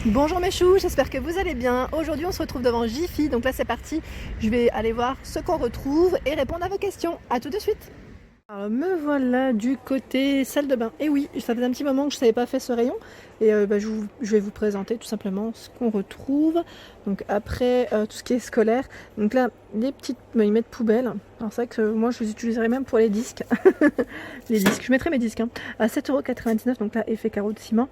Bonjour mes choux, j'espère que vous allez bien. Aujourd'hui on se retrouve devant Jiffy, donc là c'est parti. Je vais aller voir ce qu'on retrouve et répondre à vos questions. A tout de suite. Alors, me voilà du côté salle de bain. Et oui, ça faisait un petit moment que je ne savais pas fait ce rayon. Et je vais vous présenter tout simplement ce qu'on retrouve. Donc après tout ce qui est scolaire. Donc là, les petites ils mettent poubelles. Alors c'est vrai que moi je les utiliserai même pour les disques. Les disques, je mettrai mes disques à 7,99 €. Donc là, effet carreau de ciment.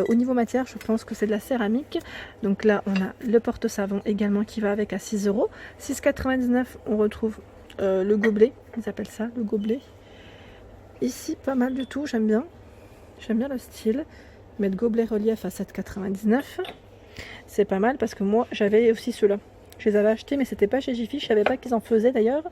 Au niveau matière, je pense que c'est de la céramique. Donc là, on a le porte-savon également qui va avec à 6 €. 6,99 €, on retrouve le gobelet. Ils appellent ça le gobelet. Ici, pas mal du tout, j'aime bien le style. Mettre gobelet relief à 7,99 €. C'est pas mal parce que moi j'avais aussi ceux-là. Je les avais achetés mais c'était pas chez Jiffy, je savais pas qu'ils en faisaient d'ailleurs.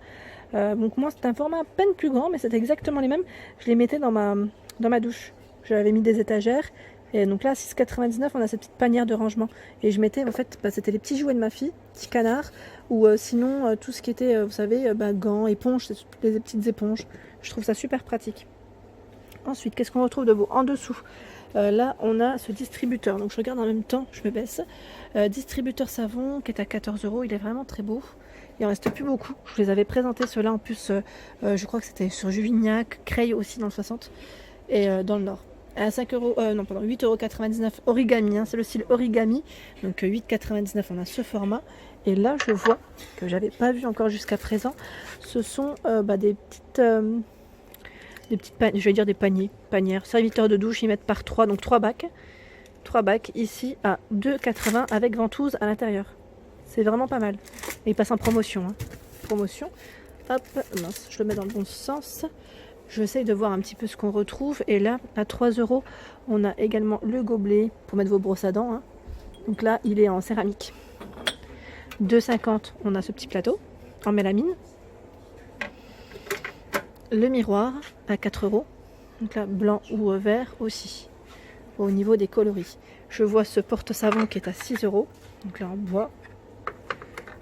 Donc moi c'était un format à peine plus grand mais c'était exactement les mêmes. Je les mettais dans ma douche. J'avais mis des étagères et donc là à 6,99 € on a cette petite panière de rangement. Et je mettais en fait, c'était les petits jouets de ma fille, petits canards ou sinon tout ce qui était, vous savez, gants, éponges, les petites éponges. Je trouve ça super pratique. Ensuite, qu'est-ce qu'on retrouve de beau en dessous? Là, on a ce distributeur. Donc, je regarde en même temps, je me baisse. Distributeur savon qui est à 14 €. Il est vraiment très beau. Il en reste plus beaucoup. Je vous les avais présentés ceux-là. En plus, je crois que c'était sur Juvignac, Creil aussi dans le 60 et dans le Nord. À 5 €, non, pardon, 8,99 € origami. C'est le style origami. Donc, 8,99 €, on a ce format. Et là, je vois que j'avais pas vu encore jusqu'à présent. Ce sont des petites je vais dire des panières, serviteurs de douche, ils mettent par 3, donc 3 bacs. 3 bacs ici à 2,80 € avec ventouse à l'intérieur. C'est vraiment pas mal. Et ils passent en promotion. Promotion. Hop, mince, je le mets dans le bon sens. J'essaye de voir un petit peu ce qu'on retrouve. Et là, à 3 €, on a également le gobelet pour mettre vos brosses à dents. Donc là, il est en céramique. 2,50 €, on a ce petit plateau en mélamine. Le miroir à 4 €, donc là blanc ou vert aussi, au niveau des coloris. Je vois ce porte-savon qui est à 6 €, donc là en bois.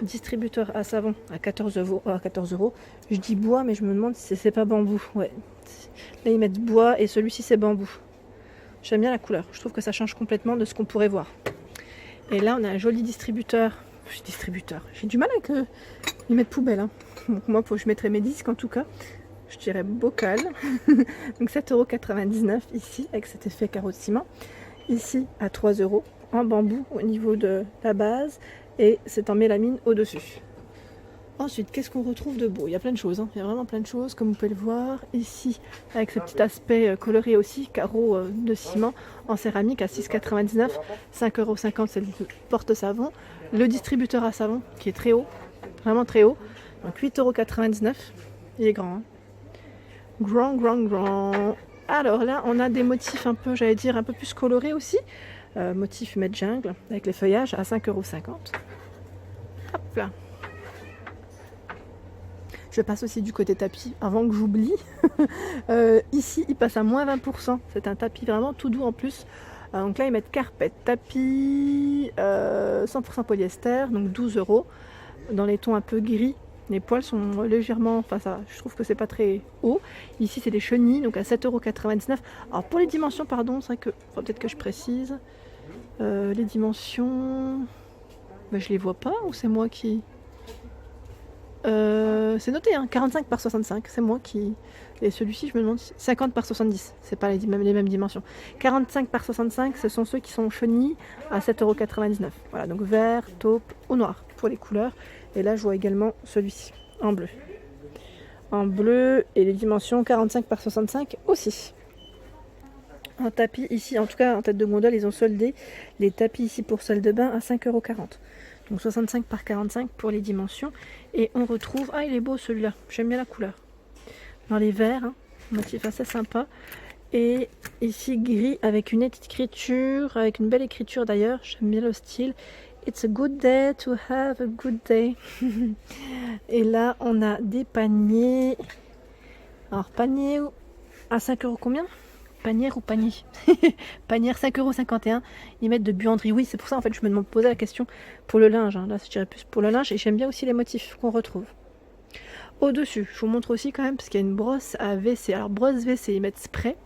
Distributeur à savon à 14 €. Je dis bois, mais je me demande si c'est pas bambou. Ouais. Là ils mettent bois et celui-ci c'est bambou. J'aime bien la couleur, je trouve que ça change complètement de ce qu'on pourrait voir. Et là on a un joli distributeur. J'ai du mal avec ils mettent poubelle. Donc moi je mettrai mes disques en tout cas. Je dirais bocal. Donc 7,99 € ici avec cet effet carreau de ciment. Ici à 3 € en bambou au niveau de la base et c'est en mélamine au-dessus. Ensuite, qu'est-ce qu'on retrouve de beau? Il y a plein de choses, il y a vraiment plein de choses comme vous pouvez le voir. Ici avec ce petit aspect coloré aussi, carreau de ciment en céramique à 6,99 €. 5,50 € c'est le porte-savon. Le distributeur à savon qui est très haut, vraiment très haut. Donc 8,99 €. Il est grand. Grand. Alors là, on a des motifs un peu, j'allais dire, un peu plus colorés aussi. Motif mètre jungle avec les feuillages à 5,50 €. Hop là. Je passe aussi du côté tapis avant que j'oublie. Ici, il passe à moins 20%. C'est un tapis vraiment tout doux en plus. Donc là, ils mettent carpette, tapis 100% polyester, donc 12 € dans les tons un peu gris. Les poils sont légèrement, enfin ça, je trouve que c'est pas très haut. Ici c'est des chenilles, donc à 7,99 €. Alors pour les dimensions, pardon, c'est vrai que faudrait peut-être que je précise. Les dimensions, je les vois pas ou c'est moi qui. C'est noté, 45 par 65, c'est moi qui. Et celui-ci, je me demande, 50 par 70, c'est pas les mêmes dimensions. 45 par 65, ce sont ceux qui sont chenilles à 7,99 €. Voilà, donc vert, taupe ou noir pour les couleurs. Et là, je vois également celui-ci, en bleu. En bleu, et les dimensions 45 par 65 aussi. Un tapis ici, en tout cas en tête de gondole, ils ont soldé les tapis ici pour salle de bain à 5,40 €. Donc 65 par 45 pour les dimensions. Et on retrouve, il est beau celui-là, j'aime bien la couleur. Dans les verts, motif assez sympa. Et ici gris avec une écriture, avec une belle écriture d'ailleurs, j'aime bien le style. It's a good day to have a good day. Et là, on a des paniers. Alors, panier à 5 € combien? Panière ou panier? Panière 5,51 €. Ils mettent de buanderie. Oui, c'est pour ça en fait je me posais la question pour le linge. Là, je dirais plus pour le linge. Et j'aime bien aussi les motifs qu'on retrouve. Au-dessus, je vous montre aussi quand même parce qu'il y a une brosse à WC. Alors, brosse WC, ils mettent spray.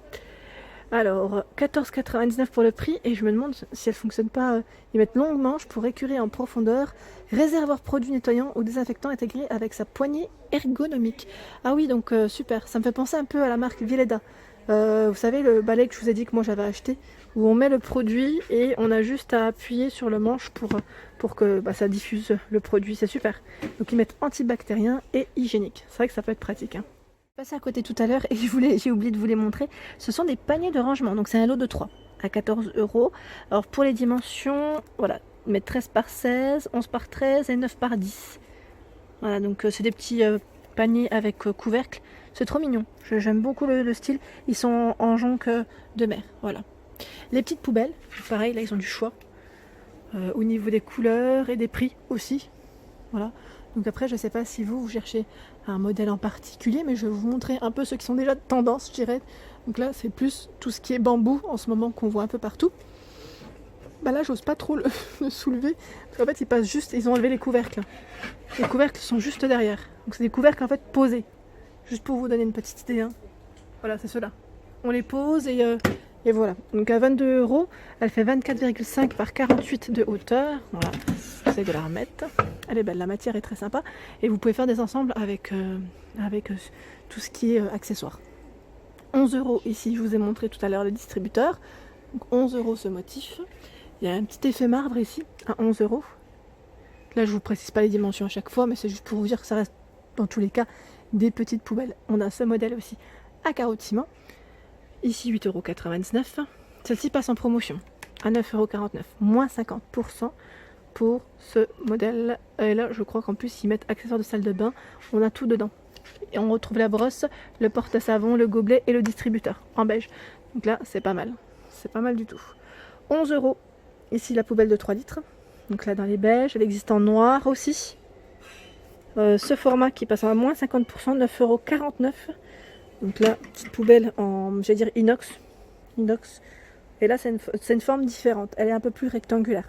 Alors, 14,99 pour le prix, et je me demande si elle fonctionne pas. Ils mettent longue manche pour écurer en profondeur, réservoir produit nettoyant ou désinfectant intégré avec sa poignée ergonomique. Ah oui, donc super, ça me fait penser un peu à la marque Vileda. Vous savez, le balai que je vous ai dit que moi j'avais acheté, où on met le produit et on a juste à appuyer sur le manche pour que ça diffuse le produit, c'est super. Donc ils mettent antibactérien et hygiénique, c'est vrai que ça peut être pratique, hein. Passé à côté tout à l'heure et j'ai oublié de vous les montrer. Ce sont des paniers de rangement, donc c'est un lot de 3 à 14 €. Alors pour les dimensions, voilà, ils mettent 13 par 16, 11 par 13 et 9 par 10. Voilà, donc c'est des petits paniers avec couvercle. C'est trop mignon, j'aime beaucoup le style. Ils sont en jonc de mer, voilà. Les petites poubelles, pareil, là ils ont du choix. Au niveau des couleurs et des prix aussi. Voilà. Donc après, je ne sais pas si vous cherchez un modèle en particulier, mais je vais vous montrer un peu ceux qui sont déjà de tendance, je dirais. Donc là, c'est plus tout ce qui est bambou en ce moment qu'on voit un peu partout. Bah là, j'ose pas trop le soulever, parce qu'en fait, ils ont enlevé les couvercles. Les couvercles sont juste derrière. Donc c'est des couvercles en fait posés. Juste pour vous donner une petite idée, hein. Voilà, c'est ceux-là. On les pose et voilà. Donc à 22 €, elle fait 24,5 par 48 de hauteur. Voilà, j'essaie de la remettre. Elle est belle, la matière est très sympa. Et vous pouvez faire des ensembles avec tout ce qui est accessoires. 11 € ici, je vous ai montré tout à l'heure le distributeur. Donc 11 € ce motif. Il y a un petit effet marbre ici, à 11 €. Là, je vous précise pas les dimensions à chaque fois, mais c'est juste pour vous dire que ça reste dans tous les cas des petites poubelles. On a ce modèle aussi à carotiment. Ici 8,99 €. Celle-ci passe en promotion à 9,49 €, moins 50% pour ce modèle. Et là, je crois qu'en plus, ils mettent accessoires de salle de bain. On a tout dedans. Et on retrouve la brosse, le porte-savon, le gobelet et le distributeur en beige. Donc là, c'est pas mal. C'est pas mal du tout. 11 €. Ici, la poubelle de 3 litres. Donc là, dans les beiges, elle existe en noir aussi. Ce format qui passe à moins 50%, 9,49 €. Donc là, petite poubelle en, j'allais dire inox. Et là, c'est une forme différente. Elle est un peu plus rectangulaire.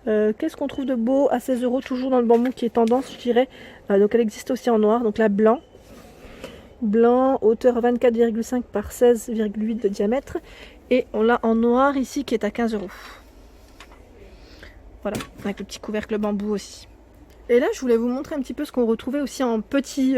Qu'est-ce qu'on trouve de beau à 16 €, toujours dans le bambou qui est tendance, je dirais. Donc elle existe aussi en noir. Donc là, blanc. Blanc, hauteur 24,5 par 16,8 de diamètre. Et on l'a en noir ici qui est à 15 €. Voilà, avec le petit couvercle bambou aussi. Et là, je voulais vous montrer un petit peu ce qu'on retrouvait aussi en petits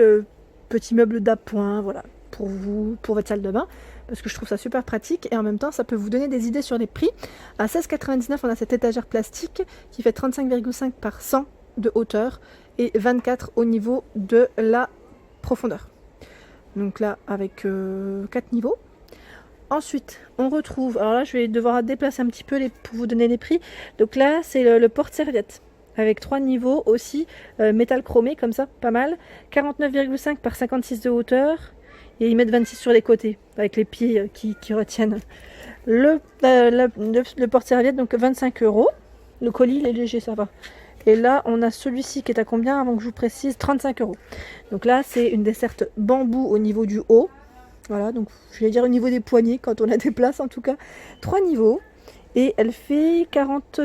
meubles d'appoint, voilà, pour vous, pour votre salle de bain, parce que je trouve ça super pratique et en même temps, ça peut vous donner des idées sur les prix. À 16,99 €, on a cette étagère plastique qui fait 35,5 par 100 de hauteur et 24 au niveau de la profondeur. Donc là, avec 4 niveaux. Ensuite, on retrouve, alors là, je vais devoir déplacer un petit peu pour vous donner les prix. Donc là, c'est le porte-serviette avec 3 niveaux aussi, métal chromé comme ça, pas mal. 49,5 par 56 de hauteur et ils mettent 26 sur les côtés avec les pieds qui retiennent. Le porte-serviette, donc 25 €. Le colis, il est léger, ça va. Et là, on a celui-ci qui est à combien avant que je vous précise? 35 €. Donc là, c'est une desserte bambou au niveau du haut. Voilà, donc je vais dire au niveau des poignets, quand on a des places en tout cas. 3 niveaux. Et elle fait 40...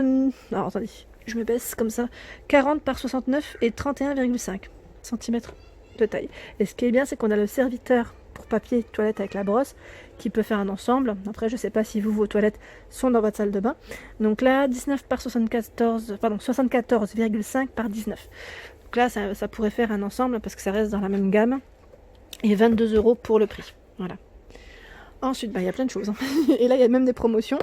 Alors attendez, je me baisse comme ça. 40 par 69 et 31,5 cm de taille. Et ce qui est bien, c'est qu'on a le serviteur pour papier toilette avec la brosse qui peut faire un ensemble. Après, je ne sais pas si vos toilettes sont dans votre salle de bain. Donc là, 19 par 74,5 par 19. Donc là, ça pourrait faire un ensemble parce que ça reste dans la même gamme. Et 22 € pour le prix. Voilà. Ensuite, il y a plein de choses, hein. Et là, il y a même des promotions.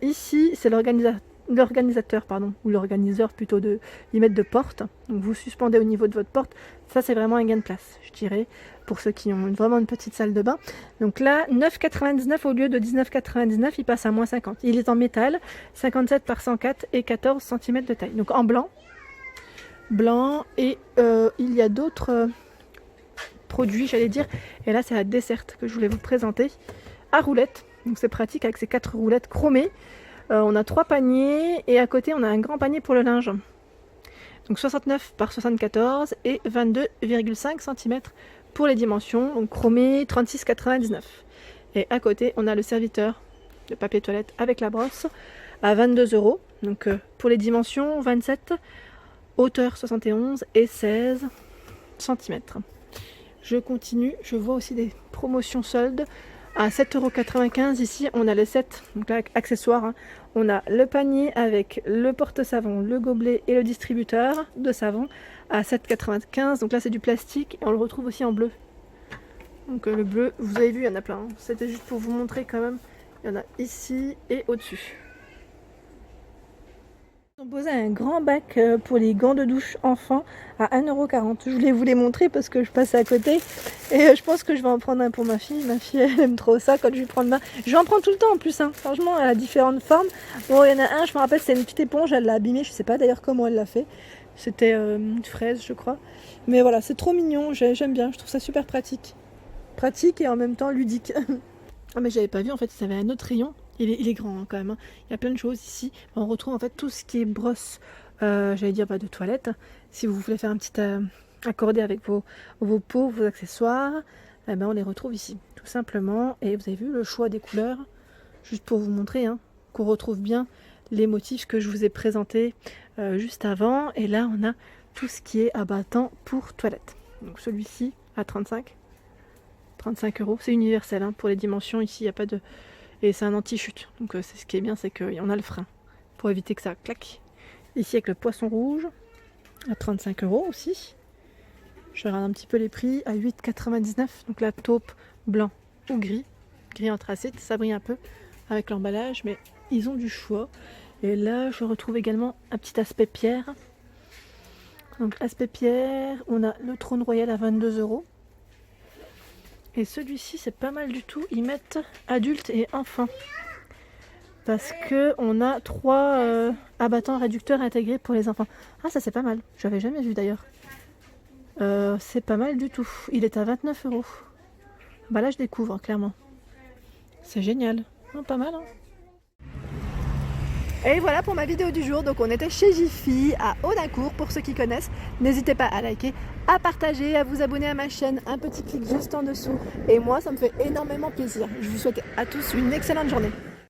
Ici, c'est l'organisateur, ou l'organiseur plutôt d'y mettre de porte. Donc vous suspendez au niveau de votre porte. Ça, c'est vraiment un gain de place, je dirais, pour ceux qui ont vraiment une petite salle de bain. Donc là, 9,99 € au lieu de 19,99 €, il passe à moins 50. Il est en métal, 57 par 104 et 14 cm de taille. Donc en blanc. Et il y a d'autres... produit, j'allais dire, et là c'est la desserte que je voulais vous présenter à roulettes. Donc c'est pratique avec ces 4 roulettes chromées. On a 3 paniers et à côté on a un grand panier pour le linge. Donc 69 par 74 et 22,5 cm pour les dimensions. Donc chromé 36,99. Et à côté on a le serviteur de papier toilette avec la brosse à 22 €. Donc pour les dimensions 27, hauteur 71 et 16 cm. Je continue, je vois aussi des promotions soldes. à 7,95 €. Ici, on a le set, donc là, accessoires. Hein. On a le panier avec le porte-savon, le gobelet et le distributeur de savon à 7,95 €. Donc là, c'est du plastique et on le retrouve aussi en bleu. Donc le bleu, vous avez vu, il y en a plein. Hein. C'était juste pour vous montrer quand même. Il y en a ici et au-dessus. Ils ont posé un grand bac pour les gants de douche enfants à 1,40 €. Je voulais vous les montrer parce que je passe à côté et je pense que je vais en prendre un pour ma fille. Ma fille elle aime trop ça quand je lui prends le bain. Je vais en prendre tout le temps en plus. Hein. Franchement, elle a différentes formes. Bon, il y en a un, je me rappelle, c'est une petite éponge. Elle l'a abîmée. Je sais pas d'ailleurs comment elle l'a fait. C'était une fraise, je crois. Mais voilà, c'est trop mignon. J'aime bien. Je trouve ça super pratique. Pratique et en même temps ludique. Ah mais j'avais pas vu en fait, il y avait un autre rayon. Il est grand hein, quand même. Hein. Il y a plein de choses ici. On retrouve en fait tout ce qui est brosse, j'allais dire de toilette. Si vous voulez faire un petit accordé avec vos pots, vos accessoires, eh ben, on les retrouve ici, tout simplement. Et vous avez vu le choix des couleurs, juste pour vous montrer hein, qu'on retrouve bien les motifs que je vous ai présentés juste avant. Et là on a tout ce qui est abattant pour toilette. Donc celui-ci à 35 €, c'est universel hein, pour les dimensions, ici il n'y a pas de... Et c'est un anti-chute, donc c'est ce qui est bien, c'est qu'on a le frein, pour éviter que ça claque. Ici avec le poisson rouge, à 35 € aussi. Je regarde un petit peu les prix, à 8,99 €, donc la taupe blanc ou gris anthracite, ça brille un peu avec l'emballage, mais ils ont du choix. Et là je retrouve également un petit aspect pierre. Donc aspect pierre, on a le trône royal à 22 €. Et celui-ci c'est pas mal du tout, ils mettent adultes et enfants. Parce que on a 3 abattants réducteurs intégrés pour les enfants. Ah ça c'est pas mal, j'avais jamais vu d'ailleurs. C'est pas mal du tout, il est à 29 €. Bah là je découvre clairement. C'est génial, non, pas mal hein. Et voilà pour ma vidéo du jour, donc on était chez Jiffy à Audincourt, pour ceux qui connaissent. N'hésitez pas à liker, à partager, à vous abonner à ma chaîne, un petit clic juste en dessous. Et moi ça me fait énormément plaisir. Je vous souhaite à tous une excellente journée.